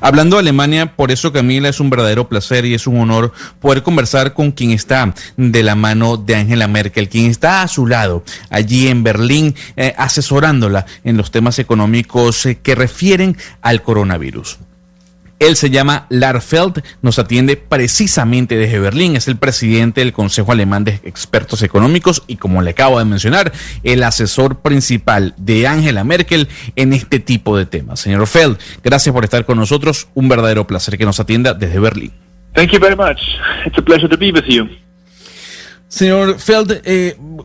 Hablando de Alemania, por eso, Camila, es un verdadero placer y es un honor poder conversar con quien está de la mano de Angela Merkel, quien está a su lado allí en Berlín, asesorándola en los temas económicos que refieren al coronavirus. Él se llama Lars Feld, nos atiende precisamente desde Berlín, es el presidente del Consejo Alemán de Expertos Económicos y, como le acabo de mencionar, el asesor principal de Angela Merkel en este tipo de temas. Señor Feld, gracias por estar con nosotros, un verdadero placer que nos atienda desde Berlín. Thank you very much. It's a pleasure to be with you. Señor Feld,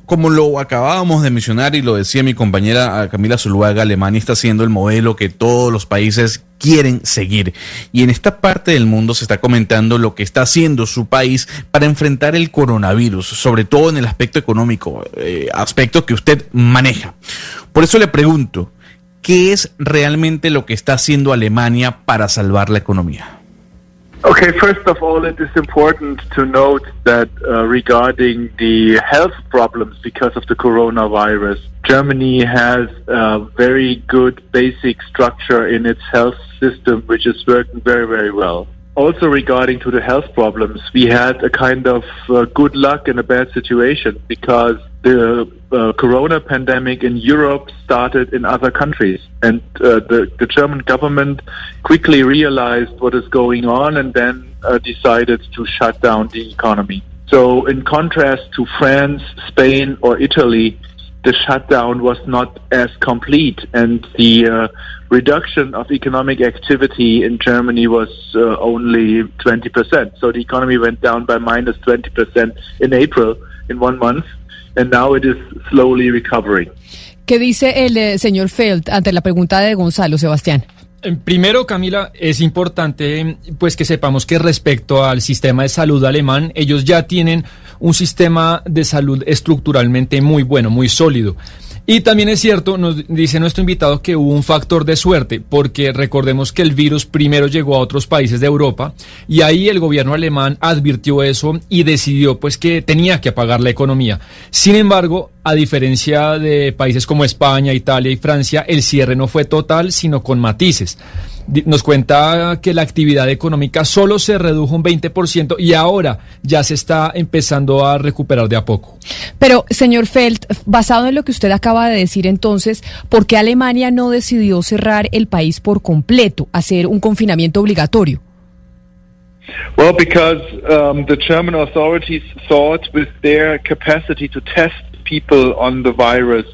como lo acabábamos de mencionar y lo decía mi compañera Camila Zuluaga, Alemania está siendo el modelo que todos los países quieren seguir. Y en esta parte del mundo se está comentando lo que está haciendo su país para enfrentar el coronavirus, sobre todo en el aspecto económico, aspecto que usted maneja. Por eso le pregunto, ¿qué es realmente lo que está haciendo Alemania para salvar la economía? Okay, first of all, it is important to note that regarding the health problems because of the coronavirus, Germany has a very good basic structure in its health system, which is working very, very well. Also regarding to the health problems, we had a kind of good luck in a bad situation because the corona pandemic in Europe started in other countries, and the German government quickly realized what is going on and then decided to shut down the economy. So in contrast to France, Spain or Italy, the shutdown was not as complete, and the reduction of economic activity in Germany was only 20%. So the economy went down by minus 20% in April, in 1 month, and now it is slowly recovering. ¿Qué dice el señor Feld ante la pregunta de Gonzalo, Sebastián? Primero, Camila, es importante pues que sepamos que respecto al sistema de salud alemán, ellos ya tienen un sistema de salud estructuralmente muy bueno, muy sólido. Y también es cierto, nos dice nuestro invitado, que hubo un factor de suerte, porque recordemos que el virus primero llegó a otros países de Europa y ahí el gobierno alemán advirtió eso y decidió pues que tenía que apagar la economía. Sin embargo, a diferencia de países como España, Italia y Francia, el cierre no fue total, sino con matices. Nos cuenta que la actividad económica solo se redujo un 20% y ahora ya se está empezando a recuperar de a poco. Pero, señor Feld, basado en lo que usted acaba de decir entonces, ¿por qué Alemania no decidió cerrar el país por completo, hacer un confinamiento obligatorio? Well, because the German authorities thought with their capacity to test people on the virus,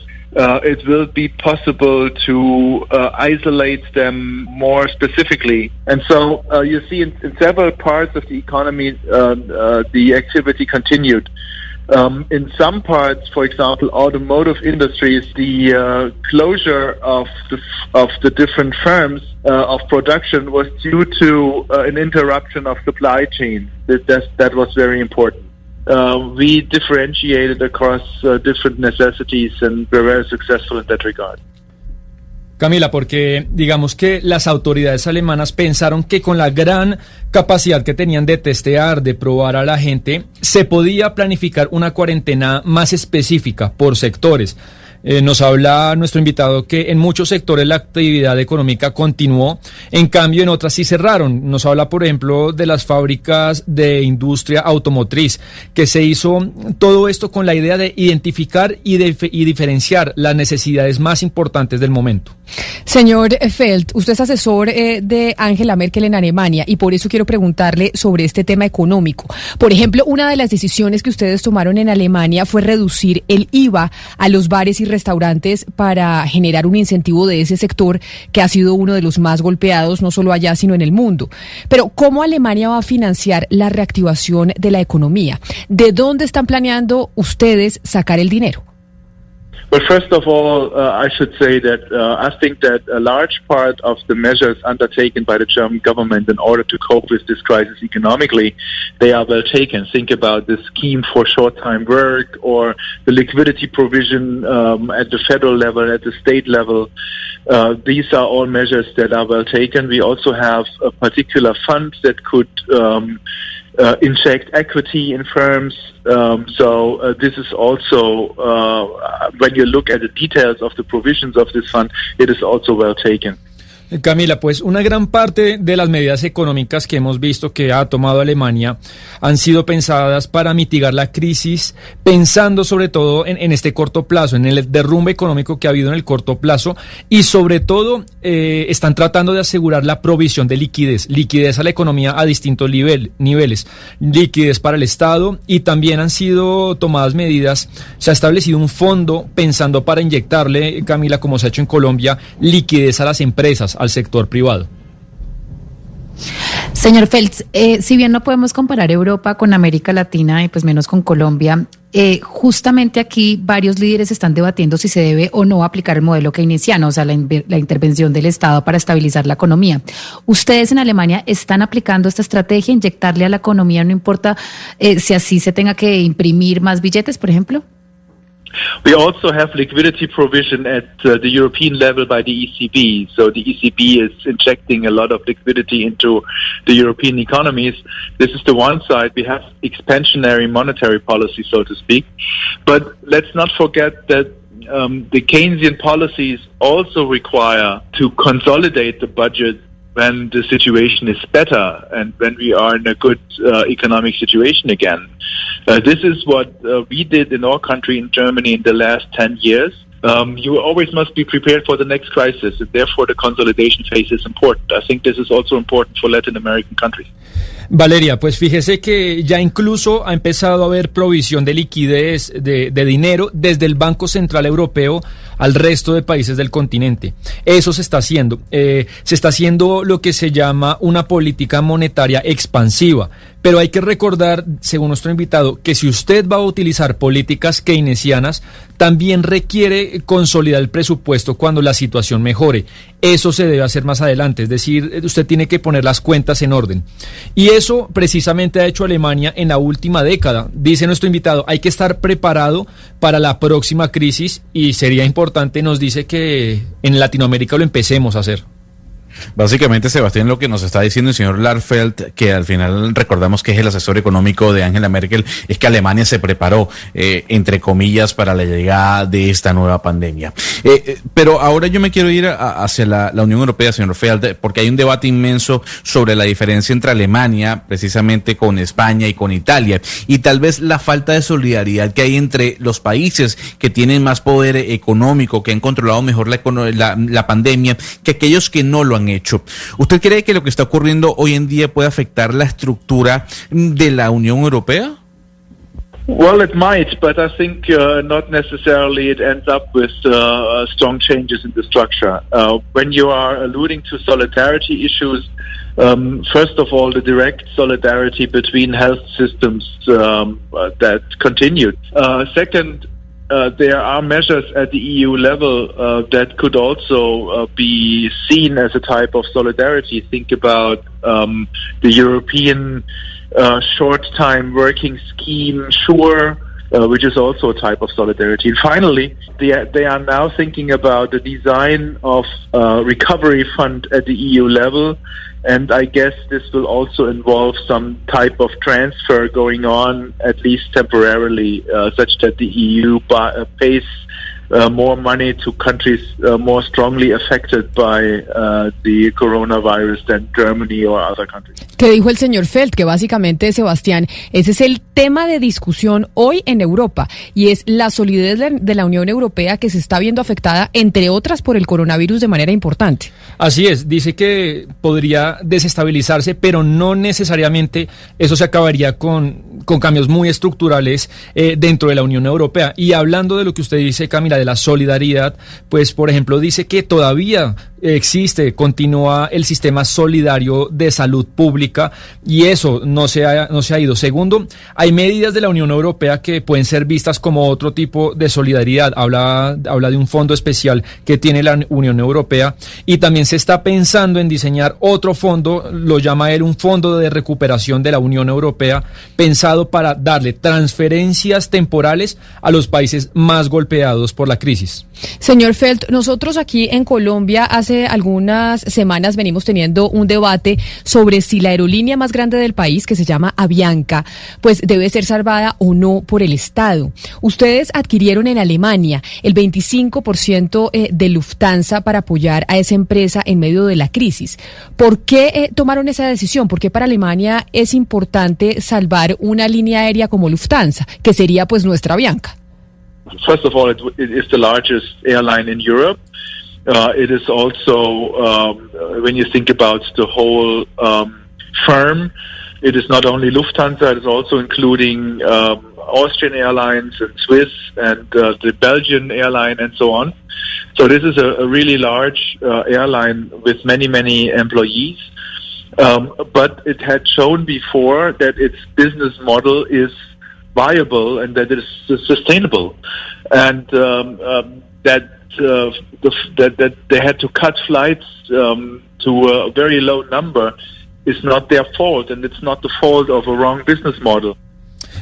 it will be possible to isolate them more specifically. And so you see in several parts of the economy, the activity continued. In some parts, for example, automotive industries, the closure of the different firms of production was due to an interruption of supply chain. That was very important. We differentiated across different necessities and we're very successful in that regard. Camila, porque digamos que las autoridades alemanas pensaron que con la gran capacidad que tenían de testear, de probar a la gente, se podía planificar una cuarentena más específica por sectores. Nos habla nuestro invitado que en muchos sectores la actividad económica continuó, en cambio en otras sí cerraron. Nos habla, por ejemplo, de las fábricas de industria automotriz, que se hizo todo esto con la idea de identificar y diferenciar las necesidades más importantes del momento. Señor Feld, usted es asesor de Angela Merkel en Alemania y por eso quiero preguntarle sobre este tema económico. Por ejemplo, una de las decisiones que ustedes tomaron en Alemania fue reducir el IVA a los bares y restaurantes para generar un incentivo de ese sector que ha sido uno de los más golpeados, no solo allá, sino en el mundo. Pero, ¿cómo Alemania va a financiar la reactivación de la economía? ¿De dónde están planeando ustedes sacar el dinero? Well, first of all, I should say that I think that a large part of the measures undertaken by the German government in order to cope with this crisis economically, they are well taken. Think about the scheme for short-time work or the liquidity provision at the federal level, at the state level. These are all measures that are well taken. We also have a particular fund that could inject equity in firms. So this is also, when you look at the details of the provisions of this fund, it is also well taken. Camila, pues una gran parte de las medidas económicas que hemos visto que ha tomado Alemania han sido pensadas para mitigar la crisis, pensando sobre todo en este corto plazo, en el derrumbe económico que ha habido en el corto plazo y sobre todo están tratando de asegurar la provisión de liquidez a la economía a distintos niveles, liquidez para el Estado y también han sido tomadas medidas, se ha establecido un fondo pensando para inyectarle, Camila, como se ha hecho en Colombia, liquidez a las empresas, al sector privado. Señor Feltz, si bien no podemos comparar Europa con América Latina y pues menos con Colombia, justamente aquí varios líderes están debatiendo si se debe o no aplicar el modelo keynesiano, o sea, la intervención del Estado para estabilizar la economía. ¿Ustedes en Alemania están aplicando esta estrategia, inyectarle a la economía, no importa si así se tenga que imprimir más billetes, por ejemplo? We also have liquidity provision at the European level by the ECB. So the ECB is injecting a lot of liquidity into the European economies. This is the one side. We have expansionary monetary policy, so to speak. But let's not forget that the Keynesian policies also require to consolidate the budget when the situation is better and when we are in a good economic situation again. This is what we did in our country, in Germany, in the last 10 years. You always must be prepared for the next crisis, and therefore the consolidation phase is important. I think this is also important for Latin American countries. Valeria, pues fíjese que ya incluso ha empezado a haber provisión de liquidez, de dinero desde el Banco Central Europeo al resto de países del continente. Eso se está haciendo. Se está haciendo lo que se llama una política monetaria expansiva. Pero hay que recordar, según nuestro invitado, que si usted va a utilizar políticas keynesianas, también requiere consolidar el presupuesto cuando la situación mejore. Eso se debe hacer más adelante, es decir, usted tiene que poner las cuentas en orden. Y eso precisamente ha hecho Alemania en la última década. Dice nuestro invitado, hay que estar preparado para la próxima crisis y sería importante, nos dice, que en Latinoamérica lo empecemos a hacer. Básicamente, Sebastián, lo que nos está diciendo el señor Larfeld, que al final recordamos que es el asesor económico de Angela Merkel, es que Alemania se preparó, entre comillas, para la llegada de esta nueva pandemia. Pero ahora yo me quiero ir hacia la Unión Europea, señor Feld, porque hay un debate inmenso sobre la diferencia entre Alemania, precisamente con España y con Italia, y tal vez la falta de solidaridad que hay entre los países que tienen más poder económico, que han controlado mejor la pandemia, que aquellos que no lo han hecho. ¿Usted cree que lo que está ocurriendo hoy en día puede afectar la estructura de la Unión Europea? Well, it might, but I think not necessarily it ends up with strong changes in the structure. When you are alluding to solidarity issues, first of all, the direct solidarity between health systems that continued. Second, there are measures at the EU level that could also be seen as a type of solidarity. Think about the European short-time working scheme, SURE, which is also a type of solidarity. And finally, they are now thinking about the design of a recovery fund at the EU level. And I guess this will also involve some type of transfer going on, at least temporarily, such that the EU pays more money to countries more strongly affected by the coronavirus than Germany or other countries. ¿Qué dijo el señor Feld? Que básicamente, Sebastián, ese es el tema de discusión hoy en Europa, y es la solidez de la Unión Europea, que se está viendo afectada, entre otras, por el coronavirus de manera importante. Así es, dice que podría desestabilizarse, pero no necesariamente eso se acabaría con cambios muy estructurales dentro de la Unión Europea. Y hablando de lo que usted dice, Camila, de la solidaridad, pues por ejemplo dice que todavía continúa el sistema solidario de salud pública, y eso no se ha ido. Segundo, hay medidas de la Unión Europea que pueden ser vistas como otro tipo de solidaridad. Habla de un fondo especial que tiene la Unión Europea, y también se está pensando en diseñar otro fondo, lo llama él un fondo de recuperación de la Unión Europea, pensado para darle transferencias temporales a los países más golpeados por la crisis. Señor Feld, nosotros aquí en Colombia hace algunas semanas venimos teniendo un debate sobre si la aerolínea más grande del país, que se llama Avianca, pues debe ser salvada o no por el Estado. Ustedes adquirieron en Alemania el 25% de Lufthansa para apoyar a esa empresa en medio de la crisis. ¿Por qué tomaron esa decisión? ¿Por qué para Alemania es importante salvar una línea aérea como Lufthansa, que sería pues nuestra Avianca? First of all, it is the largest airline in Europe. It is also, when you think about the whole firm, it is not only Lufthansa, it is also including Austrian Airlines and Swiss and the Belgian airline and so on. So this is a really large airline with many, many employees. But it had shown before that its business model is viable and that it is sustainable, and that they had to cut flights to a very low number is not their fault, and it's not the fault of a wrong business model.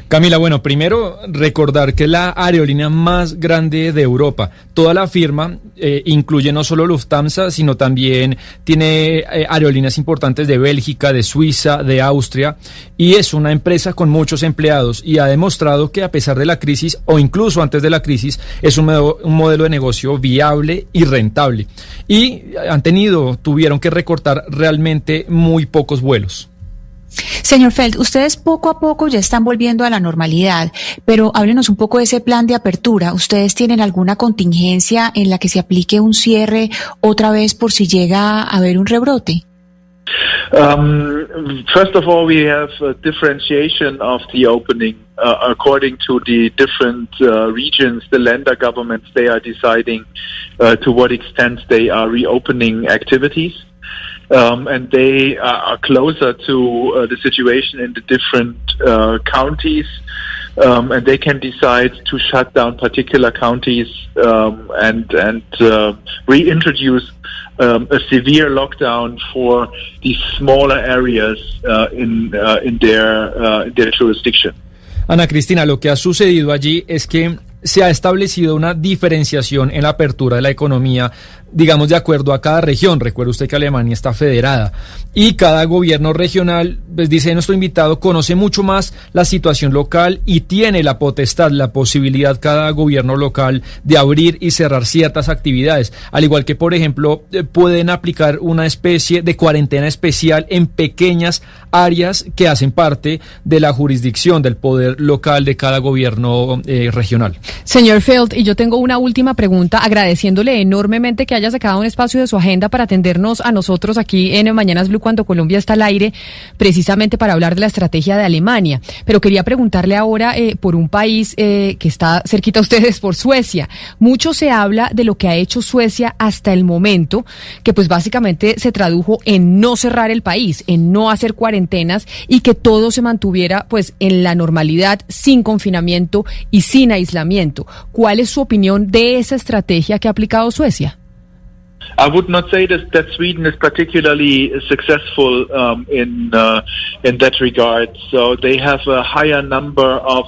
Camila, bueno, primero recordar que es la aerolínea más grande de Europa. Toda la firma incluye no solo Lufthansa, sino también tiene aerolíneas importantes de Bélgica, de Suiza, de Austria, y es una empresa con muchos empleados y ha demostrado que a pesar de la crisis, o incluso antes de la crisis, es un modelo de negocio viable y rentable. Y tuvieron que recortar realmente muy pocos vuelos. Señor Feld, ustedes poco a poco ya están volviendo a la normalidad, pero háblenos un poco de ese plan de apertura. ¿Ustedes tienen alguna contingencia en la que se aplique un cierre otra vez por si llega a haber un rebrote? First of all, we have a differentiation of the opening according to the different regions. The Länder governments, they are deciding to what extent they are reopening activities. And they are closer to the situation in the different counties, and they can decide to shut down particular counties and reintroduce a severe lockdown for the smaller areas in their jurisdiction. Ana Cristina, lo que ha sucedido allí es que se ha establecido una diferenciación en la apertura de la economía, digamos, de acuerdo a cada región. Recuerde usted que Alemania está federada y cada gobierno regional, pues dice nuestro invitado, conoce mucho más la situación local y tiene la potestad, la posibilidad cada gobierno local de abrir y cerrar ciertas actividades, al igual que, por ejemplo, pueden aplicar una especie de cuarentena especial en pequeñas áreas que hacen parte de la jurisdicción del poder local de cada gobierno regional. Señor Feld, y yo tengo una última pregunta, agradeciéndole enormemente que haya sacado un espacio de su agenda para atendernos a nosotros aquí en Mañanas Blue cuando Colombia está al aire, precisamente para hablar de la estrategia de Alemania. Pero quería preguntarle ahora por un país que está cerquita a ustedes, por Suecia. Mucho se habla de lo que ha hecho Suecia hasta el momento, que pues básicamente se tradujo en no cerrar el país, en no hacer cuarentenas y que todo se mantuviera pues en la normalidad, sin confinamiento y sin aislamiento. ¿Cuál es su opinión de esa estrategia que ha aplicado Suecia? I would not say that Sweden is particularly successful in that regard. So they have a higher number of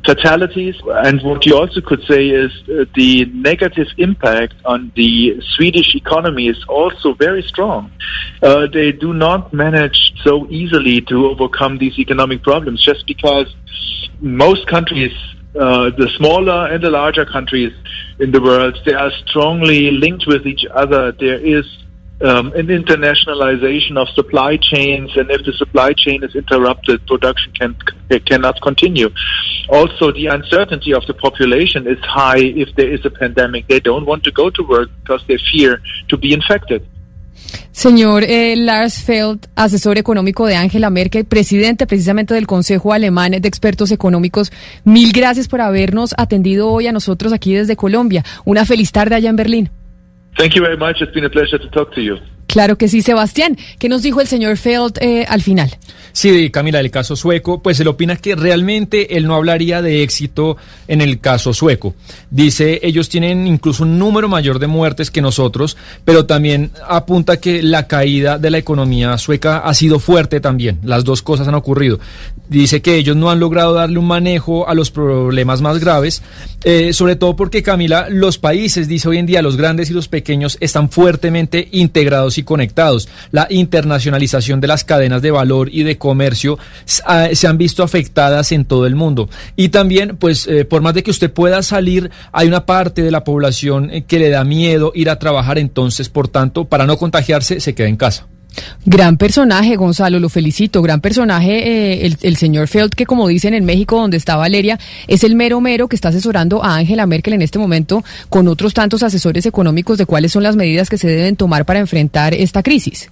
fatalities, and what you also could say is the negative impact on the Swedish economy is also very strong. They do not manage so easily to overcome these economic problems just because most countries, the smaller and the larger countries in the world, they are strongly linked with each other. There is an internationalization of supply chains, and if the supply chain is interrupted, production cannot continue. Also, the uncertainty of the population is high. If there is a pandemic, they don't want to go to work because they fear to be infected. Señor Lars Feld, asesor económico de Angela Merkel, presidente precisamente del Consejo Alemán de Expertos Económicos, mil gracias por habernos atendido hoy a nosotros aquí desde Colombia. Una feliz tarde allá en Berlín. Thank you very much. It's been a pleasure to talk to you. Claro que sí, Sebastián. ¿Qué nos dijo el señor Feld al final? Sí, Camila, el caso sueco, pues él opina que realmente él no hablaría de éxito en el caso sueco. Dice, ellos tienen incluso un número mayor de muertes que nosotros, pero también apunta que la caída de la economía sueca ha sido fuerte también. Las dos cosas han ocurrido. Dice que ellos no han logrado darle un manejo a los problemas más graves, sobre todo porque, Camila, los países, dice hoy en día, los grandes y los pequeños, están fuertemente integrados y conectados. La internacionalización de las cadenas de valor y de comercio se han visto afectadas en todo el mundo. Y también, pues, por más de que usted pueda salir, hay una parte de la población que le da miedo ir a trabajar, entonces, por tanto, para no contagiarse, se queda en casa. Gran personaje, Gonzalo, lo felicito. Gran personaje, el señor Feld, que como dicen en México, donde está Valeria, es el mero que está asesorando a Angela Merkel en este momento con otros tantos asesores económicos de cuáles son las medidas que se deben tomar para enfrentar esta crisis.